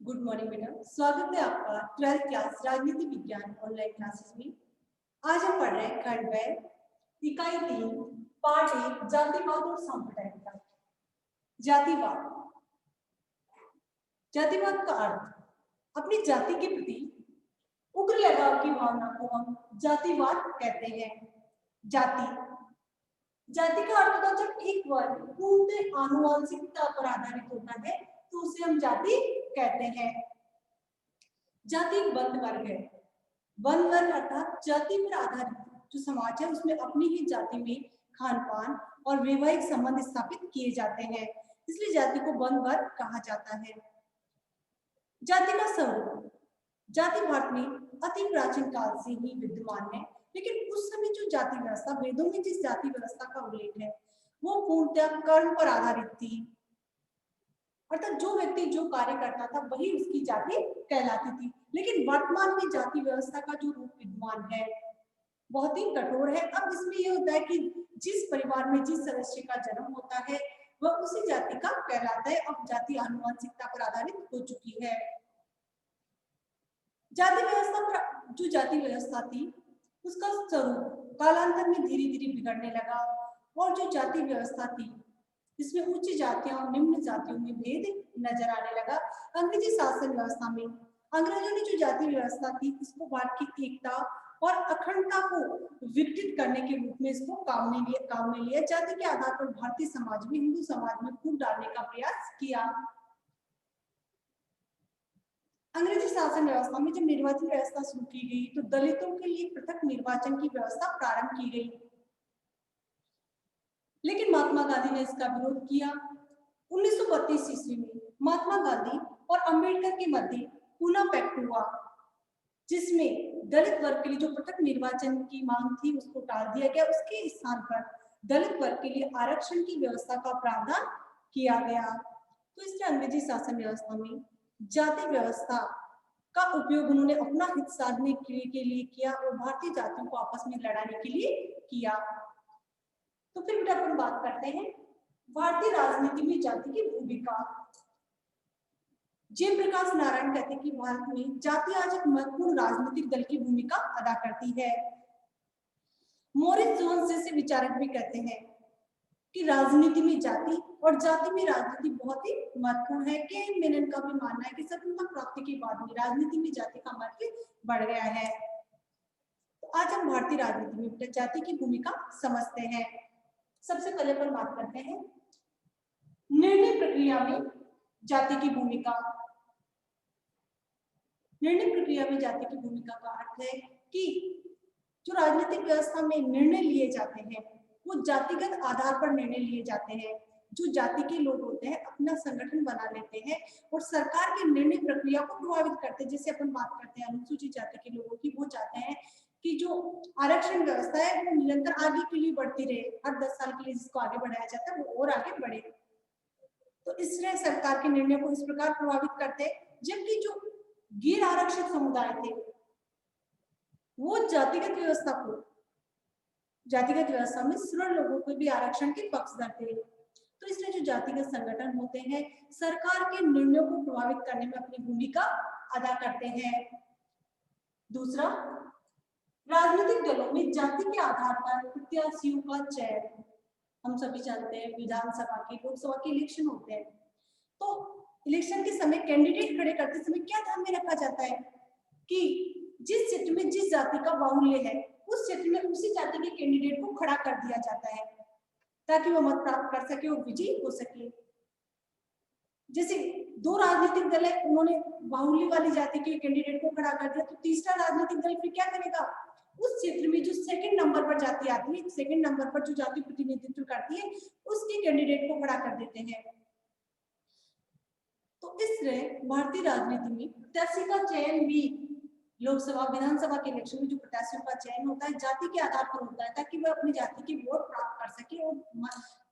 Good morning बेटा। स्वागत है आपका 12th क्लास राजनीति विज्ञान ऑनलाइन क्लासेस में। आज हम पढ़ रहे हैं खंड वह इकाई 3 पाठ 1 जातिवाद और सांप्रदायिकता। जातिवाद। जातिवाद का अर्थ अपनी जाति के प्रति उग्र लगाव की भावना को हम जातिवाद कहते हैं। जाति जाति का अर्थ होता है जब एक वर्ग पूर्ण आनुवंशिकता पर आधारित होता है तो उसे हम जाति कहते हैं। जाति एक बंद वर्ग है। बंद वर्ग अर्थात जाति पर आधारित जो समाज है उसमें अपनी ही जाति में खान पान और वैवाहिक संबंध स्थापित किए जाते हैं, इसलिए जाति को बंद वर्ग कहा जाता है। जाति का स्वरूप। जाति भारत में अति प्राचीन काल से ही विद्यमान है, लेकिन उस समय जो जाति व्यवस्था वेदों में जिस जाति व्यवस्था का उल्लेख है वो पूर्णतः कर्म पर आधारित थी, अर्थात जो व्यक्ति जो कार्य करता था वही उसकी जाति कहलाती थी। लेकिन वर्तमान में जाति व्यवस्था का जो रूप विद्यमान है बहुत ही कठोर है। अब इसमें यह होता है कि जिस परिवार में जिस सदस्य का जन्म होता है वह उसी जाति का कहलाता है। अब जाति आनुवंशिकता पर आधारित हो चुकी है। जाति व्यवस्था पर जो जाति व्यवस्था थी उसका स्वरूप कालांतर में धीरे धीरे बिगड़ने लगा और जो जाति व्यवस्था थी इसमें उच्च जातियों और निम्न जातियों में भेद नजर आने लगा। अंग्रेजी शासन व्यवस्था में अंग्रेजों ने जो जाति व्यवस्था थी इसको भारत की एकता और अखंडता को विकसित करने के रूप में इसको काम में लिया। जाति के आधार पर भारतीय समाज में हिंदू समाज में फूट डालने का प्रयास किया। अंग्रेजी शासन व्यवस्था में जब निर्वाचन व्यवस्था शुरू की गई तो दलितों के लिए पृथक निर्वाचन की व्यवस्था प्रारंभ की गई, लेकिन महात्मा गांधी ने इसका विरोध किया। 1932 ईस्वी में महात्मा गांधी और अंबेडकर के मध्य पूना पैक्ट हुआ, जिसमें दलित वर्ग के लिए जो पृथक निर्वाचन की मांग थी उसको टाल दिया गया। उसके स्थान पर दलित वर्ग के लिए आरक्षण की व्यवस्था का प्रावधान किया गया। तो इसलिए अंग्रेजी शासन व्यवस्था में जाति व्यवस्था का उपयोग उन्होंने अपना हित साधने के लिए किया और भारतीय जातियों को आपस में लड़ाने के लिए किया। तो फिर बेटा अपन बात करते हैं भारतीय राजनीति में जाति की भूमिका। जयप्रकाश नारायण कहते हैं कि भारत में जाति आज एक महत्वपूर्ण राजनीतिक दल की भूमिका अदा करती है। मॉरिस जोन्स जैसे विचारक भी कहते हैं कि राजनीति में जाति और जाति में राजनीति बहुत ही महत्वपूर्ण है। के मेनन का भी मानना है कि स्वतंत्रता प्राप्ति के बाद में राजनीति में जाति का महत्व बढ़ गया है। तो आज हम भारतीय राजनीति में जाति की भूमिका समझते हैं। सबसे पहले अपन बात करते हैं निर्णय प्रक्रिया में जाति की भूमिका। निर्णय प्रक्रिया में जाति की भूमिका का अर्थ है कि जो राजनीतिक व्यवस्था में निर्णय लिए जाते हैं वो जातिगत आधार पर निर्णय लिए जाते हैं। जो जाति के लोग होते हैं अपना संगठन बना लेते हैं और सरकार के निर्णय प्रक्रिया को प्रभावित करते हैं। जैसे अपन बात करते हैं अनुसूचित जाति के लोगों की, वो चाहते हैं कि जो आरक्षण व्यवस्था है वो निरंतर आगे के लिए बढ़ती रहे, हर 10 साल के लिए जिसको आगे बढ़ाया जाता है वो और आगे बढ़े। तो इसलिए सरकार के निर्णय को इस प्रकार प्रभावित करते हैं। जबकि जो गैर आरक्षित समुदाय थे वो जातिगत व्यवस्था में सरण लोगों को भी आरक्षण के पक्षधर थे। तो इसलिए जो जातिगत संगठन होते हैं सरकार के निर्णयों को प्रभावित करने में अपनी भूमिका अदा करते हैं। दूसरा, राजनीतिक दलों में जाति के आधार पर प्रत्याशियों का चयन। हम सभी जानते हैं विधानसभा की लोकसभा के इलेक्शन होते हैं, तो इलेक्शन के समय कैंडिडेट खड़े करते समय क्या ध्यान में रखा जाता है कि जिस क्षेत्र में जिस जाति का बाहुल्य है उस क्षेत्र में उसी जाति के कैंडिडेट को खड़ा कर दिया जाता है ताकि वो मत प्राप्त कर सके और विजयी हो सके। जैसे दो राजनीतिक दल है, उन्होंने बाहुल्य वाली जाति के कैंडिडेट को खड़ा कर दिया, तो तीसरा राजनीतिक दल फिर क्या करेगा, उस क्षेत्र में जो सेकंड नंबर पर जाति आती है, सेकंड नंबर पर जो जाति प्रतिनिधित्व करती है उसके कैंडिडेट को खड़ा कर देते हैं। तो इसलिए भारतीय राजनीति में प्रत्याशी का चयन भी लोकसभा विधानसभा के इलेक्शन में जो प्रत्याशियों का चयन होता है जाति के आधार पर होता है ताकि वह अपनी जाति की वोट प्राप्त कर सके और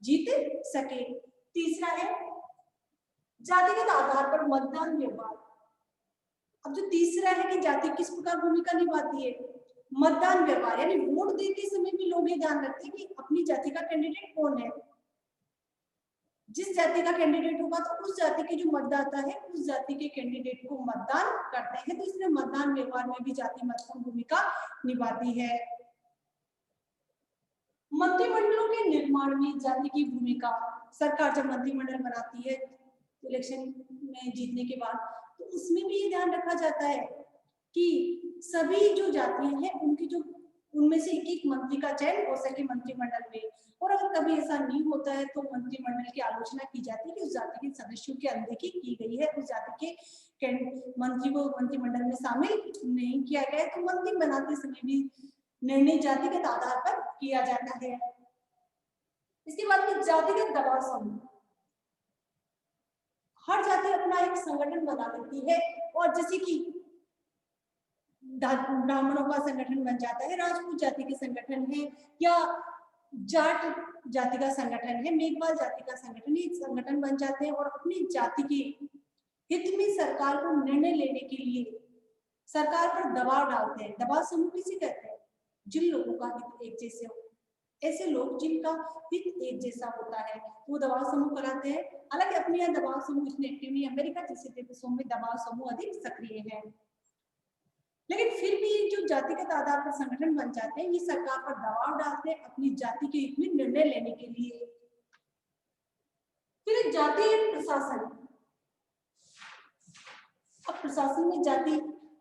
जीत सके। तीसरा है जातिगत आधार पर मतदान व्यवहार। अब जो तीसरा है कि जाति किस प्रकार भूमिका निभाती है, मतदान व्यवहार, यानी वोट देते समय भी लोग ये ध्यान रखते हैं कि अपनी जाति का कैंडिडेट कौन है। जिस जाति का कैंडिडेट होगा तो उस जाति के जो मतदाता है उस जाति के कैंडिडेट को मतदान करते हैं। तो इसमें मतदान व्यवहार में भी जाति महत्वपूर्ण भूमिका निभाती है। मंत्रिमंडलों के निर्माण में जाति की भूमिका, सरकार जब मंत्रिमंडल बनाती है इलेक्शन में जीतने के बाद, तो उसमें भी ये ध्यान रखा जाता है कि सभी जो जातियां हैं उनकी जो उनमें से एक मंत्री का चयन हो सके मंत्रिमंडल में। और अगर कभी ऐसा नहीं होता है तो मंत्रिमंडल की आलोचना की जाती है कि उस जाति के सदस्यों की अनदेखी की गई है, उस जाति के मंत्री को मंत्रिमंडल में शामिल नहीं किया गया है। तो मंत्री बनाते समय भी निर्णय जातिगत आधार पर किया जाता है। इसके बाद जातिगत दबाव समूह, हर जाति अपना एक संगठन बना लेती है, और जैसे कि ब्राह्मणों का संगठन बन जाता है, राजपूत जाति के संगठन है, या जाट जाति का संगठन है, मेघवाल जाति का संगठन, ये संगठन बन जाते हैं और अपनी जाति के हित में सरकार को निर्णय लेने के लिए सरकार पर दबाव डालते हैं। दबाव समूह किसे कहते हैं? जिन लोगों का हित एक जैसे हो, ऐसे लोग जिनका हित एक जैसा होता है वो दबाव समूह कराते हैं। हालांकि अपने यहाँ दबाव समूह इतने एक्टिव नहीं, अमेरिका जैसे देशों में दबाव समूह अधिक सक्रिय है, लेकिन फिर भी जो जातिगत आधार पर संगठन बन जाते हैं ये सरकार पर दबाव डालते हैं अपनी जाति के हित में निर्णय लेने के लिए। फिर जातीय प्रशासन, अब प्रशासन में जाति,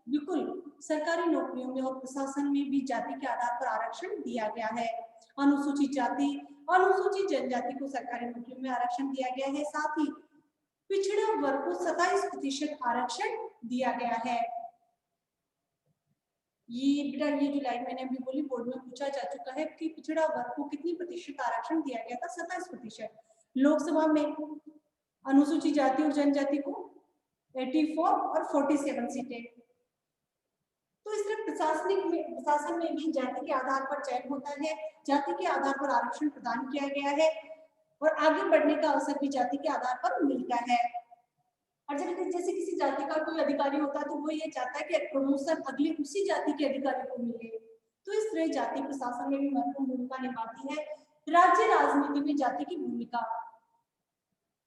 बिल्कुल सरकारी नौकरियों में और प्रशासन में भी जाति के आधार पर आरक्षण दिया गया है। अनुसूचित जाति, अनुसूचित जनजाति को सरकारी नौकरियों में आरक्षण दिया गया है, साथ ही पिछड़ा वर्ग को 27% आरक्षण दिया गया है। ये बेटा ये जो लाइन मैंने अभी बोली बोर्ड में पूछा जा चुका है कि पिछड़ा वर्ग को कितनी प्रतिशत आरक्षण दिया गया था? 27%। लोकसभा में अनुसूचित जाति और जनजाति को 84 और 47 सीटें। तो इस तरह प्रशासन में भी जाति के आधार पर चयन होता है, जाति के आधार पर आरक्षण प्रदान किया गया है और आगे बढ़ने का अवसर भी जाति के आधार पर मिलता है। और जब जैसे किसी जाति का कोई अधिकारी होता है तो वो ये चाहता है कि प्रमोशन अगले उसी जाति के अधिकारी को मिले। तो इस तरह जाति प्रशासन में भी महत्वपूर्ण भूमिका निभाती है। राज्य राजनीति में जाति की भूमिका,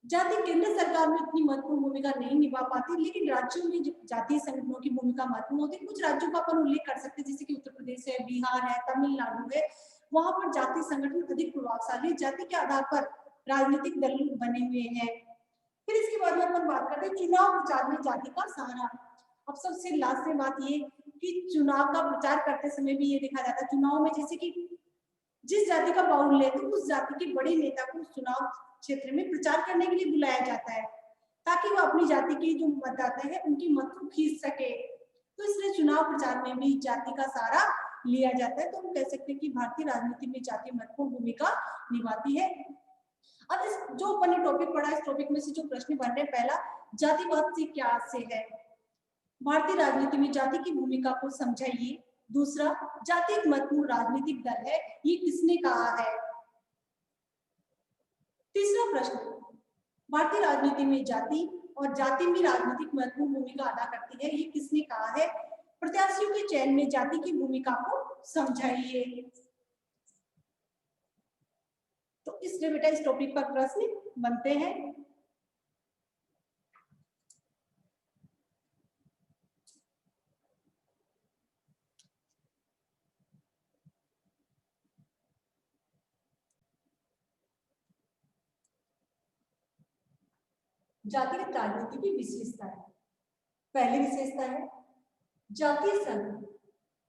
जाति केंद्र सरकार में इतनी महत्वपूर्ण भूमिका नहीं निभा पाती, लेकिन राज्यों में जातीय संगठनों की भूमिका महत्वपूर्ण होती है। कुछ राज्यों का अपन उल्लेख कर सकते हैं जैसे कि उत्तर प्रदेश है, बिहार है, तमिलनाडु है, वहां पर जातीय संगठन अधिक प्रभावशाली, जाति के आधार पर राजनीतिक दल बने हुए हैं। फिर इसके बाद में अपन बात करते हैं चुनाव प्रचार में जाति का सहारा। अब सबसे लास्ट में बात ये कि चुनाव का प्रचार करते समय भी ये देखा जाता है चुनाव में जैसे कि जिस जाति का बाहुल्य है तो उस जाति के बड़े नेता को चुनाव क्षेत्र में प्रचार करने के लिए बुलाया जाता है ताकि वो अपनी जाति के जो मतदाता है उनकी मत को खींच सके। तो इसलिए चुनाव प्रचार में भी जाति का सहारा लिया जाता है। तो हम कह सकते हैं कि भारतीय राजनीति में जाति महत्वपूर्ण भूमिका निभाती है। अब इस जो अपन ने टॉपिक पढ़ा, इस टॉपिक में से जो प्रश्न बन रहे, पहला जातिवाद से क्या से है, भारतीय राजनीति में जाति की भूमिका को समझाइए। दूसरा, जाति एक महत्वपूर्ण राजनीतिक दल है, ये किसने कहा है। तीसरा प्रश्न, भारतीय राजनीति में जाति और जाति भी राजनीतिक महत्वपूर्ण भूमिका अदा करती है, ये किसने कहा है। प्रत्याशियों के चयन में जाति की भूमिका को समझाइए। तो इसलिए बेटा इस टॉपिक पर प्रश्न बनते हैं। जातिगत राजनीति की विशेषता है। पहली विशेषता है जातीय संघ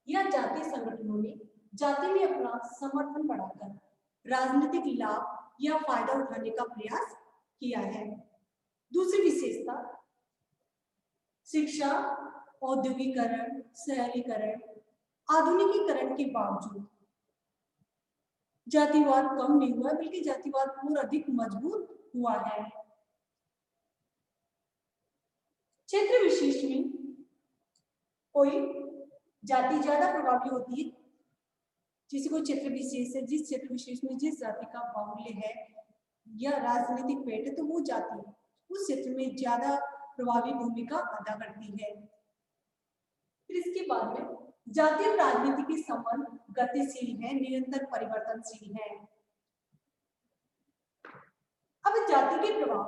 या जातीय संगठनों ने जाति में अपना समर्थन बढ़ाकर राजनीतिक लाभ या फायदा उठाने का प्रयास किया है। दूसरी विशेषता, शिक्षा, औद्योगिकरण, शहरीकरण, आधुनिकीकरण के बावजूद जातिवाद कम नहीं हुआ बल्कि जातिवाद और अधिक मजबूत हुआ है। क्षेत्र विशेष में कोई जाति ज्यादा प्रभावी होती है, जैसे कोई क्षेत्र विशेष है, जिस क्षेत्र विशेष में जिस जाति का बाहुल्य है या राजनीतिक पेट है तो वो जाति उस क्षेत्र में ज्यादा प्रभावी भूमिका अदा करती है। फिर इसके बाद में जाति और राजनीति के संबंध गतिशील है, निरंतर परिवर्तनशील है। अब अब जाति के प्रभाव,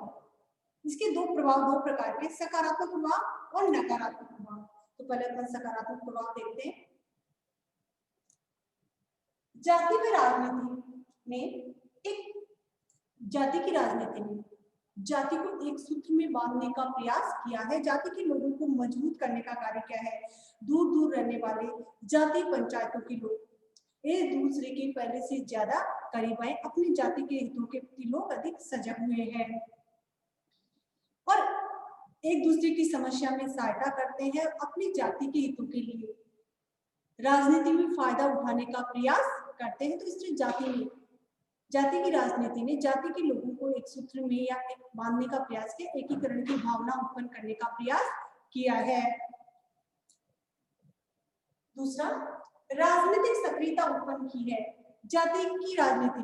इसके दो प्रकार के, सकारात्मक प्रभाव और नकारात्मक प्रभाव। तो पहले अपन सकारात्मक प्रभाव देखते हैं। जाति की राजनीति में जाति को एक सूत्र में बांधने का प्रयास किया है। जाति के लोगों को मजबूत करने का कार्य क्या है? दूर दूर रहने वाले जाति पंचायतों के लोग एक दूसरे के पहले से ज्यादा करीब आए, अपनी जाति के हितों के प्रति लोग अधिक सजग हुए हैं और एक दूसरे की समस्या में सहायता करते हैं, अपनी जाति के हितों के लिए राजनीति में फायदा उठाने का प्रयास करते हैं। तो इसलिए जाति की राजनीति ने जाति के लोगों को एक सूत्र में या एक बांधने का प्रयास किया, एकीकरण की भावना उत्पन्न करने का प्रयास किया है। दूसरा, राजनीतिक सक्रियता उत्पन्न की है। जाति की राजनीति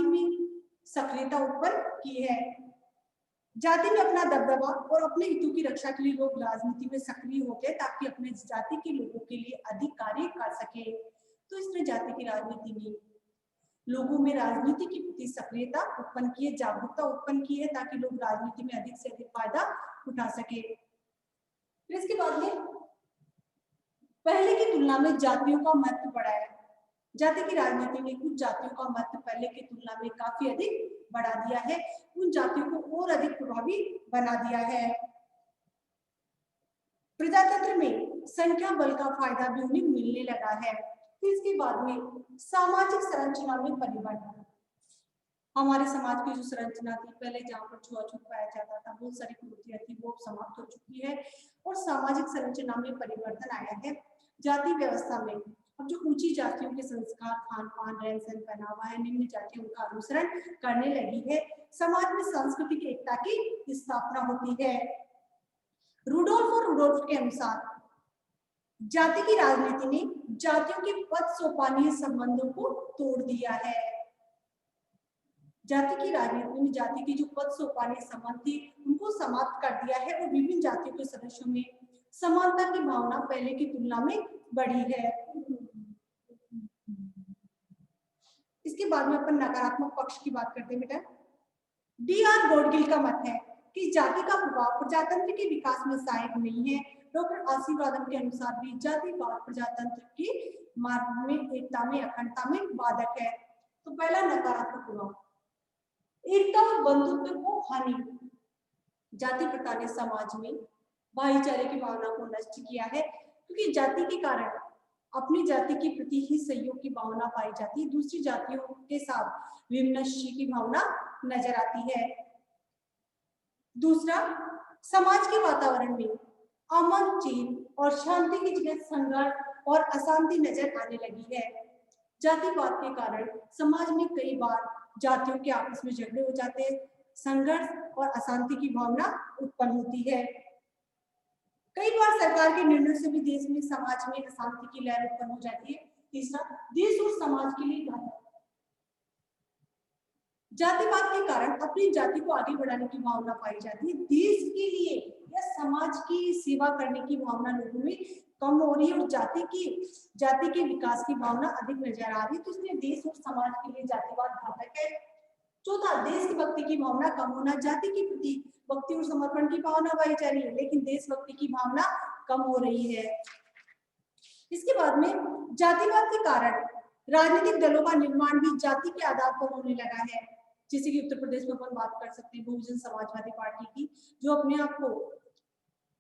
में सक्रियता उत्पन्न की है। जाति में अपना दबदबा और अपने हितों की रक्षा के लिए लोग राजनीति में सक्रिय हो गए ताकि अपने जाति के लोगों के लिए अधिक कार्य कर सके। तो इसमें जाति की राजनीति ने लोगों में राजनीति के प्रति सक्रियता उत्पन्न की है, जागरूकता उत्पन्न की है ताकि लोग राजनीति में अधिक से अधिक फायदा उठा सके। फिर इसके बाद में पहले की तुलना में जातियों का महत्व बढ़ा है। जाति की राजनीति ने कुछ जातियों का महत्व पहले की तुलना में काफी अधिक बढ़ा दिया है, उन जातियों को और अधिक प्रभावी बना दिया है। प्रजातंत्र में संख्या बल का फायदा भी उन्हें मिलने लगा है। फिर इसके बाद में सामाजिक संरचना में परिवर्तन। हमारे समाज की जो संरचना थी पहले, जहाँ पर छुआछूत पाया जाता था, बहुत सारी कुरीतियां थी, वो समाप्त हो चुकी है और सामाजिक संरचना में परिवर्तन आया है। जाति व्यवस्था में अब जो ऊंची जातियों के संस्कार, खान पान, रहन सहन, पहनावा है, निम्न जातियों का अनुसरण करने लगी है। समाज में सांस्कृतिक एकता की स्थापना होती है। रुडोल्फ के अनुसार जाति की राजनीति ने जातियों के पद सोपानीय संबंधों को तोड़ दिया है। जाति की राजनीति में जाति की जो पद सोपानीय संबंध थी उनको समाप्त कर दिया है और विभिन्न जातियों के सदस्यों में समानता की भावना पहले की तुलना में बढ़ी है। इसके बाद में अपन नकारात्मक पक्ष की बात करते हैं। बेटा, D.R. गॉडगिल का मत है कि जाति का प्रभाव प्रजातंत्र के विकास में सहायक नहीं है। डॉक्टर आशीर्वादम के अनुसार भी जातिवाद प्रजातंत्र की मार्ग में एकता में अखंडता में बाधक है। तो पहला नकारात्मक प्रभाव, एकता और बंधुत्व को हानि। जाति प्रथा ने समाज में भाईचारे की भावना को नष्ट किया है, क्योंकि जाति के कारण अपनी जाति के प्रति ही सहयोग की भावना पाई जाती है, दूसरी जातियों के साथ विमनस्यी की भावना नजर आती है। दूसरा, समाज के वातावरण में अमन, चैन और शांति की जगह संघर्ष और अशांति नजर आने लगी है। जातिवाद के कारण समाज में कई बार जातियों के आपस में झगड़े हो जाते हैं, संघर्ष और अशांति की भावना उत्पन्न होती है। कई बार सरकार के निर्णय से भी देश में समाज में अशांति की लहर उत्पन्न हो जाती है। तीसरा, देश और समाज के लिए घातक। जातिवाद के कारण अपनी जाति को आगे बढ़ाने की भावना पाई जाती है, देश के लिए या समाज की सेवा करने की भावना लोगों में कम हो रही है और जाति के विकास की भावना अधिक नजर आ रही है। तो इसलिए देश और समाज के लिए जातिवाद घातक है। चौथा, देशभक्ति की भावना कम होना। जाति के प्रति भक्ति और समर्पण की भावना पाई जा रही है, लेकिन देशभक्ति की भावना कम हो रही है। इसके बाद में जातिवाद के कारण राजनीतिक दलों का निर्माण भी जाति के आधार पर होने लगा है। जैसे कि उत्तर प्रदेश में अपन बात कर सकते हैं बहुजन समाजवादी पार्टी की, जो अपने आप को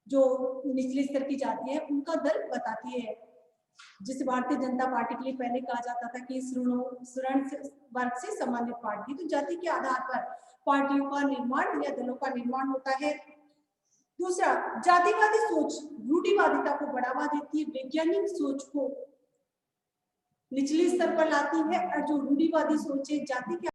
जो निचले स्तर की जाति है उनका दल बताती है। जिसे भारतीय जनता पार्टी के लिए पहले कहा जाता था कि सवर्ण वर्ग से संबंधित पार्टी। तो जाति के आधार पर पार्टियों का निर्माण या दलों का निर्माण होता है। दूसरा, जातिवादी सोच रूढ़िवादिता को बढ़ावा देती है, वैज्ञानिक सोच को निचले स्तर पर लाती है और जो रूढ़िवादी सोच है जाति के